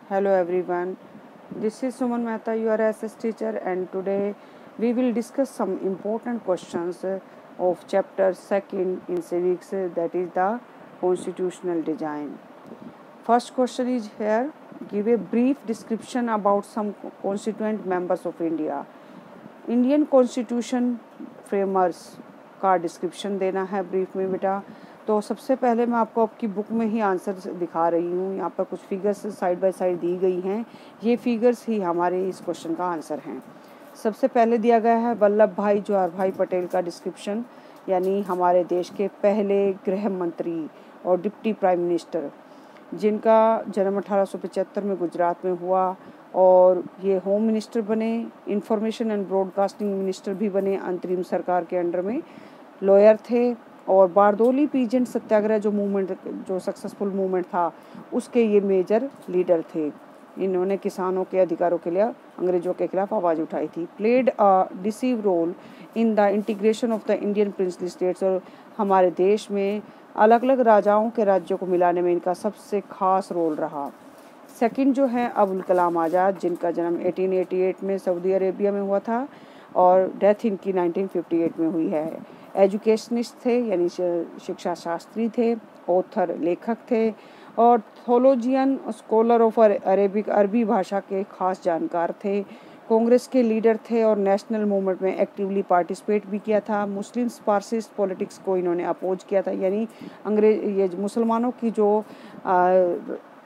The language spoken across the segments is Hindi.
Hello everyone, this is Suman Mehta, your SS teacher, and today we will discuss some important questions of chapter 2nd in civics, that is the constitutional design. First question is here, give a brief description about some constituent members of India. Indian constitution framers का डिस्क्रिप्शन देना है ब्रीफ में बेटा। तो सबसे पहले मैं आपको आपकी बुक में ही आंसर दिखा रही हूँ। यहाँ पर कुछ फिगर्स साइड बाय साइड दी गई हैं, ये फिगर्स ही हमारे इस क्वेश्चन का आंसर हैं। सबसे पहले दिया गया है वल्लभ भाई जवाहर पटेल का डिस्क्रिप्शन, यानी हमारे देश के पहले गृह मंत्री और डिप्टी प्राइम मिनिस्टर, जिनका जन्म 1875 में गुजरात में हुआ और ये होम मिनिस्टर बने, इंफॉर्मेशन एंड ब्रॉडकास्टिंग मिनिस्टर भी बने अंतरिम सरकार के अंडर में, लॉयर थे और बारदोली पीजेंट सत्याग्रह जो सक्सेसफुल मूवमेंट था उसके ये मेजर लीडर थे। इन्होंने किसानों के अधिकारों के लिए अंग्रेजों के खिलाफ आवाज़ उठाई थी। Played a decisive role in the integration of the Indian princely states, और हमारे देश में अलग अलग राजाओं के राज्यों को मिलाने में इनका सबसे खास रोल रहा। सेकंड जो है अबुल कलाम आज़ाद, जिनका जन्म 1888 में सऊदी अरेबिया में हुआ था और डेथ इनकी 1958 में हुई है। एजुकेशनिस्ट थे, यानी शिक्षा शास्त्री थे, ऑथर लेखक थे और थोलोजियन स्कॉलर ऑफ अरबी भाषा के खास जानकार थे। कांग्रेस के लीडर थे और नेशनल मूवमेंट में एक्टिवली पार्टिसिपेट भी किया था। मुस्लिम स्पार्सिस्ट पॉलिटिक्स को इन्होंने अपोज किया था, यानी ये मुसलमानों की जो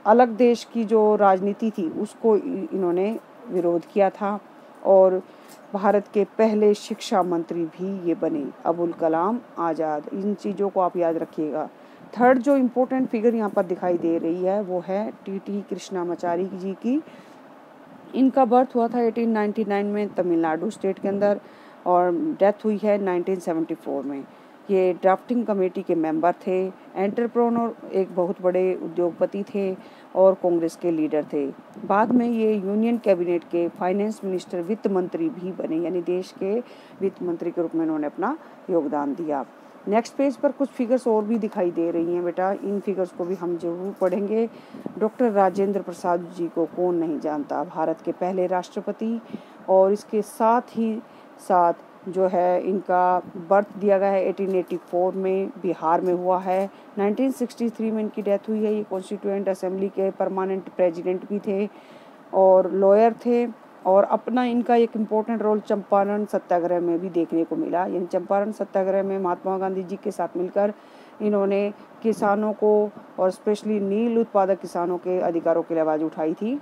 अलग देश की जो राजनीति थी उसको इन्होंने विरोध किया था। और भारत के पहले शिक्षा मंत्री भी ये बने, अबुल कलाम आज़ाद। इन चीज़ों को आप याद रखिएगा। थर्ड जो इम्पोर्टेंट फिगर यहाँ पर दिखाई दे रही है वो है टी कृष्णामाचारी जी की। इनका बर्थ हुआ था 1899 में तमिलनाडु स्टेट के अंदर और डेथ हुई है 1974 में। ये ड्राफ्टिंग कमेटी के मेंबर थे, एंटरप्रेन्योर, एक बहुत बड़े उद्योगपति थे और कांग्रेस के लीडर थे। बाद में ये यूनियन कैबिनेट के फाइनेंस मिनिस्टर, वित्त मंत्री भी बने, यानी देश के वित्त मंत्री के रूप में उन्होंने अपना योगदान दिया। नेक्स्ट पेज पर कुछ फिगर्स और भी दिखाई दे रही हैं बेटा, इन फिगर्स को भी हम जरूर पढ़ेंगे। डॉक्टर राजेंद्र प्रसाद जी को कौन नहीं जानता, भारत के पहले राष्ट्रपति। और इसके साथ ही साथ जो है इनका बर्थ दिया गया है 1884 में, बिहार में हुआ है। 1963 में इनकी डेथ हुई है। ये कॉन्स्टिट्यूएंट असेंबली के परमानेंट प्रेसिडेंट भी थे और लॉयर थे और अपना इनका एक इम्पोर्टेंट रोल चंपारण सत्याग्रह में भी देखने को मिला। यानी चंपारण सत्याग्रह में महात्मा गांधी जी के साथ मिलकर इन्होंने किसानों को और स्पेशली नील उत्पादक किसानों के अधिकारों के लिए आवाज़ उठाई थी।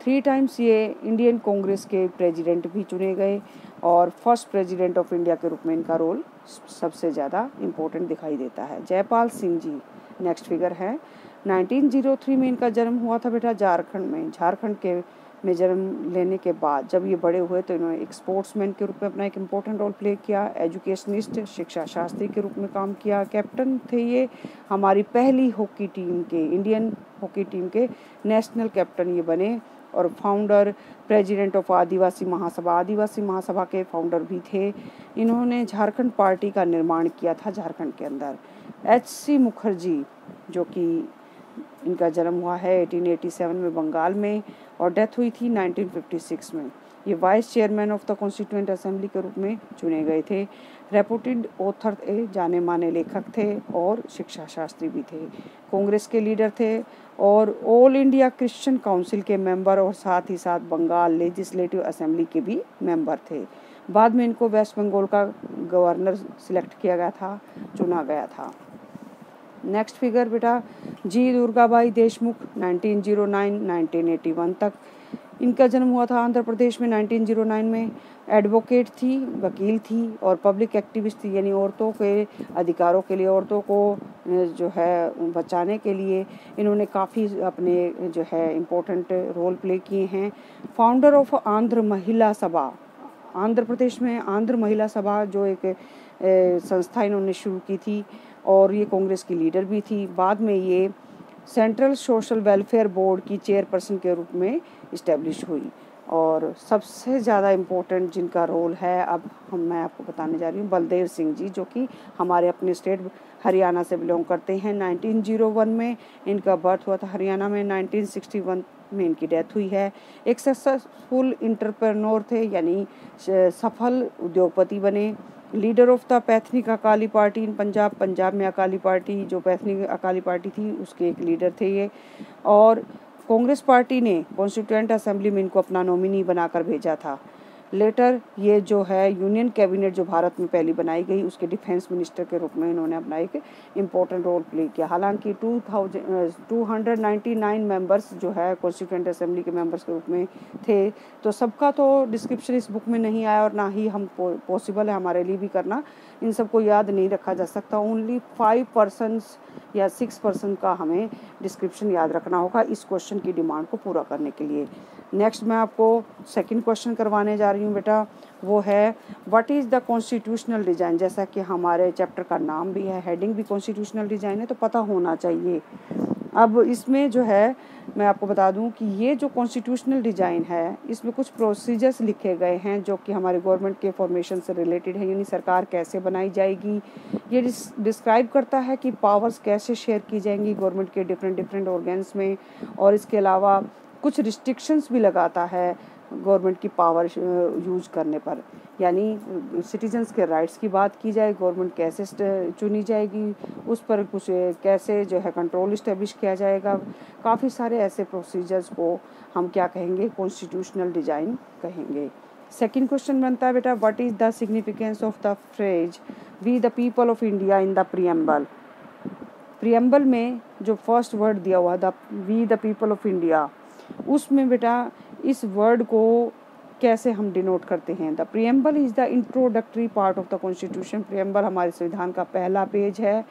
3 टाइम्स ये इंडियन कांग्रेस के प्रेसिडेंट भी चुने गए और फर्स्ट प्रेसिडेंट ऑफ इंडिया के रूप में इनका रोल सबसे ज़्यादा इम्पोर्टेंट दिखाई देता है। जयपाल सिंह जी नेक्स्ट फिगर है। 1903 में इनका जन्म हुआ था बेटा झारखंड में। झारखंड के में जन्म लेने के बाद जब ये बड़े हुए तो इन्होंने एक स्पोर्ट्समैन के रूप में अपना एक इम्पोर्टेंट रोल प्ले किया, एजुकेशनिस्ट, शिक्षा शास्त्री के रूप में काम किया, कैप्टन थे ये हमारी पहली हॉकी टीम के, इंडियन हॉकी टीम के नेशनल कैप्टन ये बने और फाउंडर, प्रेसिडेंट ऑफ आदिवासी महासभा के फाउंडर भी थे। इन्होंने झारखंड पार्टी का निर्माण किया था झारखंड के अंदर। एच.सी. मुखर्जी, जो कि इनका जन्म हुआ है 1887 में बंगाल में और डेथ हुई थी 1956 में। ये vice chairman of the constituent assembly के रूप में चुने गए थे। रेपुटेड ऑथर थे, जाने माने लेखक थे और शिक्षा शास्त्री भी थे। कांग्रेस के लीडर थे और ऑल इंडिया क्रिश्चियन काउंसिल के मेंबर और साथ ही साथ बंगाल लेजिस्लेटिव असेंबली के भी मेंबर थे। बाद में इनको वेस्ट बंगाल का गवर्नर सिलेक्ट किया गया था, चुना गया था। नेक्स्ट फिगर बेटा जी दुर्गाबाई देशमुख, 1909-1981 तक इनका जन्म हुआ था आंध्र प्रदेश में 1909 में। एडवोकेट थी, वकील थी और पब्लिक एक्टिविस्ट थी, यानी औरतों के अधिकारों के लिए, औरतों को जो है बचाने के लिए इन्होंने काफ़ी अपने जो है इम्पोर्टेंट रोल प्ले किए हैं। फाउंडर ऑफ आंध्र महिला सभा, आंध्र प्रदेश में आंध्र महिला सभा जो एक संस्था इन्होंने शुरू की थी और ये कांग्रेस की लीडर भी थी। बाद में ये सेंट्रल सोशल वेलफेयर बोर्ड की चेयरपर्सन के रूप में इस्टेब्लिश हुई। और सबसे ज़्यादा इम्पोर्टेंट जिनका रोल है अब मैं आपको बताने जा रही हूँ, बलदेव सिंह जी, जो कि हमारे अपने स्टेट हरियाणा से बिलोंग करते हैं। 1901 में इनका बर्थ हुआ था हरियाणा में, 1961 में इनकी डेथ हुई है। एक सक्सेसफुल इंटरप्रेन्योर थे, यानी सफल उद्योगपति बने। Leader of the Panthic Akali party in Punjab, Punjab में अकाली पार्टी जो पैथनिक अकाली पार्टी थी उसके एक लीडर थे ये। और कांग्रेस पार्टी ने कॉन्स्टिट्यूएंट असेंबली में इनको अपना नॉमिनी बनाकर भेजा था। लेटर ये जो है यूनियन कैबिनेट जो भारत में पहली बनाई गई उसके डिफेंस मिनिस्टर के रूप में इन्होंने अपना एक इम्पोर्टेंट रोल प्ले किया। हालांकि 299 मेंबर्स जो है कॉन्स्टिट्यूएंट असेंबली के मेंबर्स के रूप में थे, तो सबका तो डिस्क्रिप्शन इस बुक में नहीं आया और ना ही हम पॉसिबल है हमारे लिए भी करना। इन सबको याद नहीं रखा जा सकता। ओनली 5% या 6% का हमें डिस्क्रिप्शन याद रखना होगा इस क्वेश्चन की डिमांड को पूरा करने के लिए। नेक्स्ट मैं आपको सेकंड क्वेश्चन करवाने जा रही हूँ बेटा, वो है what is the constitutional design. जैसा कि हमारे चैप्टर का नाम भी है, हेडिंग भी कॉन्स्टिट्यूशनल डिज़ाइन है, तो पता होना चाहिए। अब इसमें जो है मैं आपको बता दूं कि ये जो कॉन्स्टिट्यूशनल डिज़ाइन है इसमें कुछ प्रोसीजर्स लिखे गए हैं जो कि हमारे गवर्नमेंट के फॉर्मेशन से रिलेटेड है, यानी सरकार कैसे बनाई जाएगी। ये डिस्क्राइब करता है कि पावर्स कैसे शेयर की जाएंगी गवर्नमेंट के डिफरेंट ऑर्गन्स में, और इसके अलावा कुछ रिस्ट्रिक्शंस भी लगाता है गवर्नमेंट की पावर यूज करने पर। यानी सिटीजन्स के राइट्स की बात की जाए, गवर्नमेंट कैसे चुनी जाएगी, उस पर कुछ कैसे जो है कंट्रोल इस्टेब्लिश किया जाएगा। काफ़ी सारे ऐसे प्रोसीजर्स को हम क्या कहेंगे, कॉन्स्टिट्यूशनल डिज़ाइन कहेंगे। सेकंड क्वेश्चन बनता है बेटा, what is the significance of the phrase we the people of India in the preamble. Preamble में जो फर्स्ट वर्ड दिया हुआ the we the people of India, उसमें बेटा इस वर्ड को कैसे हम डिनोट करते हैं। The preamble is the introductory part of the constitution. Preamble हमारे संविधान का पहला पेज है।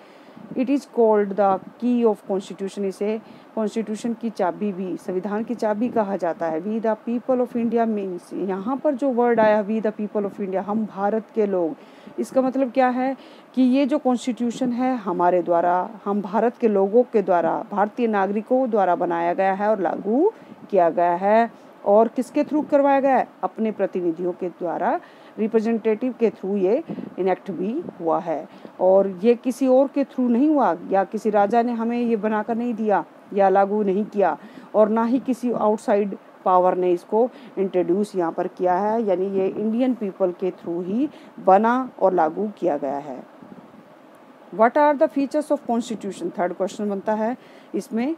It is called the key of constitution. इसे कॉन्स्टिट्यूशन की चाबी भी, संविधान की चाबी कहा जाता है। We the people of India means, यहाँ पर जो वर्ड आया we the people of India, हम भारत के लोग, इसका मतलब क्या है कि ये जो कॉन्स्टिट्यूशन है हमारे द्वारा, हम भारत के लोगों के द्वारा, भारतीय नागरिकों द्वारा बनाया गया है और लागू किया गया है। और किसके थ्रू करवाया गया है, अपने प्रतिनिधियों के द्वारा, रिप्रेजेंटेटिव के थ्रू ये इनेक्ट भी हुआ है। और ये किसी और के थ्रू नहीं हुआ, या किसी राजा ने हमें ये बनाकर नहीं दिया या लागू नहीं किया, और ना ही किसी आउटसाइड पावर ने इसको इंट्रोड्यूस यहाँ पर किया है। यानी ये इंडियन पीपल के थ्रू ही बना और लागू किया गया है। What are the features of constitution, third question बनता है। इसमें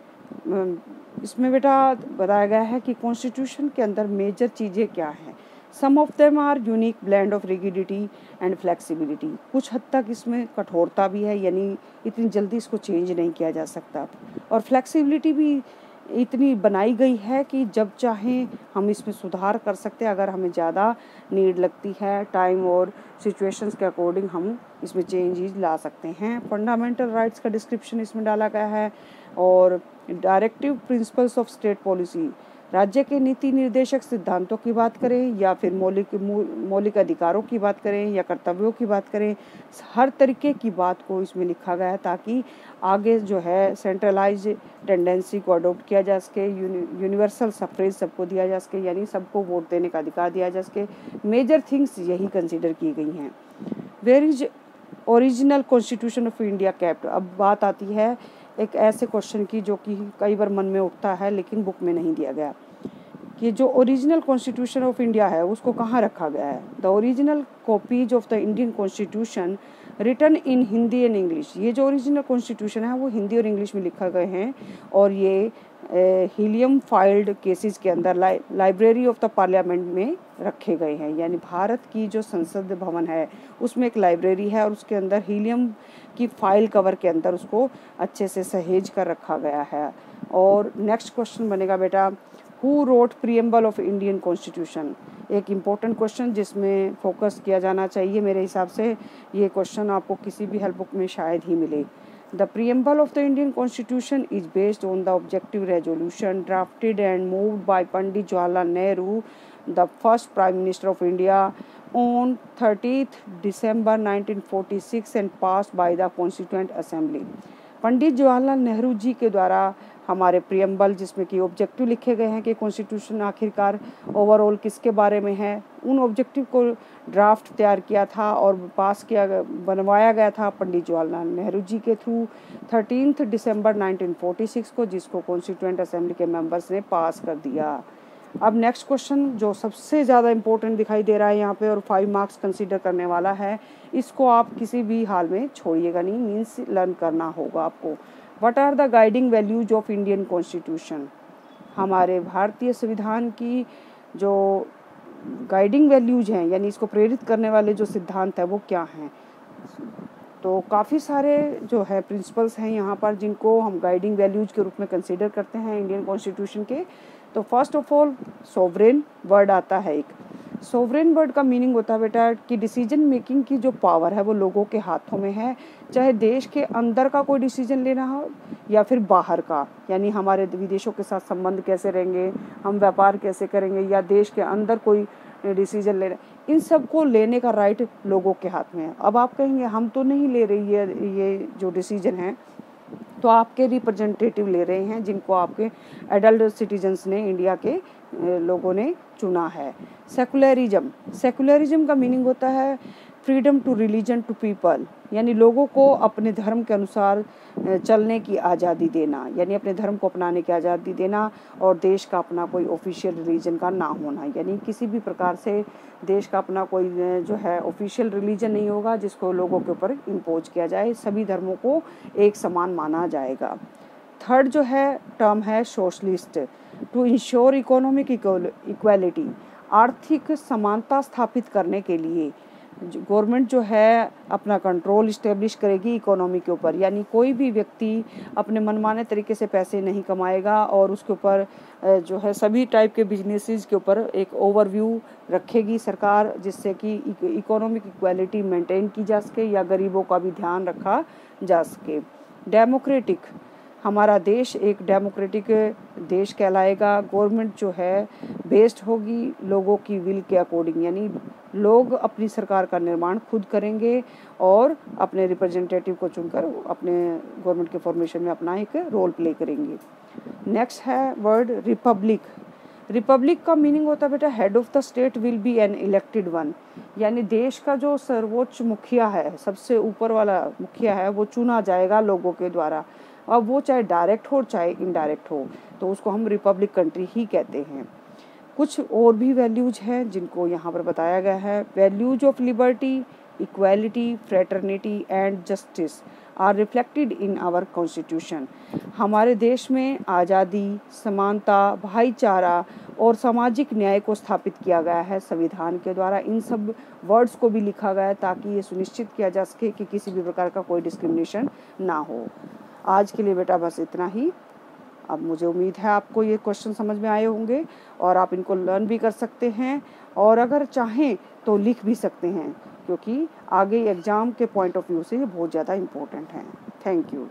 बेटा बताया गया है कि कॉन्स्टिट्यूशन के अंदर मेजर चीज़ें क्या हैं। Some of them are unique blend of rigidity and flexibility. कुछ हद तक इसमें कठोरता भी है, यानी इतनी जल्दी इसको चेंज नहीं किया जा सकता, और फ्लेक्सिबिलिटी भी इतनी बनाई गई है कि जब चाहें हम इसमें सुधार कर सकते हैं। अगर हमें ज़्यादा नीड लगती है टाइम और सिचुएशंस के अकॉर्डिंग हम इसमें चेंजेस ला सकते हैं। फंडामेंटल राइट्स का डिस्क्रिप्शन इसमें डाला गया है। और directive principles of state policy, राज्य के नीति निर्देशक सिद्धांतों की बात करें या फिर मौलिक अधिकारों की बात करें या कर्तव्यों की बात करें, हर तरीके की बात को इसमें लिखा गया है ताकि आगे जो है सेंट्रलाइज टेंडेंसी को अडॉप्ट किया जा सके, यूनिवर्सल सफ्रेज सबको दिया जा सके, यानी सबको वोट देने का अधिकार दिया जा सके। मेजर थिंग्स यही कंसिडर की गई हैं। Where is original constitution of India kept. अब बात आती है एक ऐसे क्वेश्चन की जो कि कई बार मन में उठता है लेकिन बुक में नहीं दिया गया, कि जो ओरिजिनल कॉन्स्टिट्यूशन ऑफ इंडिया है उसको कहाँ रखा गया है। The original copies of the Indian constitution written in Hindi and English. ये जो ओरिजिनल कॉन्स्टिट्यूशन है वो हिंदी और इंग्लिश में लिखा गए हैं, और ये हीलियम फाइल्ड केसेस के अंदर लाइब्रेरी ऑफ द पार्लियामेंट में रखे गए हैं। यानी भारत की जो संसद भवन है उसमें एक लाइब्रेरी है और उसके अंदर हीलियम की फाइल कवर के अंदर उसको अच्छे से सहेज कर रखा गया है। और नेक्स्ट क्वेश्चन बनेगा बेटा, who wrote preamble of Indian constitution. एक इम्पोर्टेंट क्वेश्चन जिसमें फोकस किया जाना चाहिए मेरे हिसाब से। ये क्वेश्चन आपको किसी भी हेल्प बुक में शायद ही मिले। The preamble of the Indian Constitution is based on the objective resolution drafted and moved by Pandit Jawaharlal Nehru, the first Prime Minister of India, on 30th December 1946 and passed by the Constituent Assembly. Pandit Jawaharlal Nehru ji के द्वारा हमारे प्रियम्बल जिसमें कि ऑब्जेक्टिव लिखे गए हैं कि कॉन्स्टिट्यूशन आखिरकार ओवरऑल किसके बारे में है। उन ऑब्जेक्टिव को ड्राफ्ट तैयार किया था और बनवाया गया था पंडित जवाहरलाल नेहरू जी के थ्रू 13 दिसंबर 1946 को, जिसको कॉन्स्टिट्यूएंट असेंबली के मेंबर्स ने पास कर दिया। अब नेक्स्ट क्वेश्चन जो सबसे ज़्यादा इम्पोर्टेंट दिखाई दे रहा है यहाँ पे और 5 मार्क्स कंसीडर करने वाला है, इसको आप किसी भी हाल में छोड़िएगा नहीं, मीन्स लर्न करना होगा आपको। What are the guiding values of Indian constitution? हमारे भारतीय संविधान की जो गाइडिंग वैल्यूज हैं, यानी इसको प्रेरित करने वाले जो सिद्धांत है वो क्या हैं? तो काफ़ी सारे जो है प्रिंसिपल्स हैं यहाँ पर जिनको हम गाइडिंग वैल्यूज के रूप में कंसीडर करते हैं इंडियन कॉन्स्टिट्यूशन के। तो first of all sovereign word आता है। एक सोवरेन वर्ड का मीनिंग होता है बेटा कि डिसीजन मेकिंग की जो पावर है वो लोगों के हाथों में है, चाहे देश के अंदर का कोई डिसीजन लेना हो या फिर बाहर का, यानी हमारे विदेशों के साथ संबंध कैसे रहेंगे, हम व्यापार कैसे करेंगे, या देश के अंदर कोई डिसीजन लेना, इन सब को लेने का राइट लोगों के हाथ में है। अब आप कहेंगे हम तो नहीं ले रही है ये जो डिसीजन है, तो आपके रिप्रेजेंटेटिव ले रहे हैं जिनको आपके एडल्ट सिटीजन्स ने, इंडिया के लोगों ने चुना है। सेकुलरिज्म का मीनिंग होता है freedom to religion to people, यानी लोगों को अपने धर्म के अनुसार चलने की आज़ादी देना, यानी अपने धर्म को अपनाने की आज़ादी देना, और देश का अपना कोई ऑफिशियल रिलीजन का ना होना, यानी किसी भी प्रकार से देश का अपना कोई जो है ऑफिशियल रिलीजन नहीं होगा जिसको लोगों के ऊपर इम्पोज किया जाए, सभी धर्मों को एक समान माना जाएगा। थर्ड जो है टर्म है socialist, to ensure economic equality, आर्थिक समानता स्थापित करने के लिए गवर्नमेंट जो है अपना कंट्रोल इस्टेब्लिश करेगी इकोनॉमी के ऊपर, यानी कोई भी व्यक्ति अपने मनमाने तरीके से पैसे नहीं कमाएगा और उसके ऊपर जो है सभी टाइप के बिजनेसेस के ऊपर एक ओवरव्यू रखेगी सरकार, जिससे कि इकोनॉमिक इक्वालिटी मेंटेन की जा सके या गरीबों का भी ध्यान रखा जा सके। डेमोक्रेटिक, हमारा देश एक डेमोक्रेटिक देश कहलाएगा। गवर्नमेंट जो है बेस्ड होगी लोगों की विल के अकॉर्डिंग, यानी लोग अपनी सरकार का निर्माण खुद करेंगे और अपने रिप्रेजेंटेटिव को चुनकर अपने गवर्नमेंट के फॉर्मेशन में अपना एक रोल प्ले करेंगे। नेक्स्ट है वर्ड रिपब्लिक। रिपब्लिक का मीनिंग होता है बेटा head of the state will be an elected one, यानी देश का जो सर्वोच्च मुखिया है, सबसे ऊपर वाला मुखिया है, वो चुना जाएगा लोगों के द्वारा, अब वो चाहे डायरेक्ट हो चाहे इनडायरेक्ट हो, तो उसको हम रिपब्लिक कंट्री ही कहते हैं। कुछ और भी वैल्यूज हैं जिनको यहाँ पर बताया गया है। Values of liberty, equality, fraternity and justice are reflected in our constitution. हमारे देश में आज़ादी, समानता, भाईचारा और सामाजिक न्याय को स्थापित किया गया है संविधान के द्वारा। इन सब वर्ड्स को भी लिखा गया है ताकि ये सुनिश्चित किया जा सके कि किसी भी प्रकार का कोई डिस्क्रिमिनेशन ना हो। आज के लिए बेटा बस इतना ही। अब मुझे उम्मीद है आपको ये क्वेश्चन समझ में आए होंगे और आप इनको लर्न भी कर सकते हैं, और अगर चाहें तो लिख भी सकते हैं, क्योंकि आगे एग्ज़ाम के पॉइंट ऑफ व्यू से ये बहुत ज़्यादा इम्पोर्टेंट हैं। Thank you.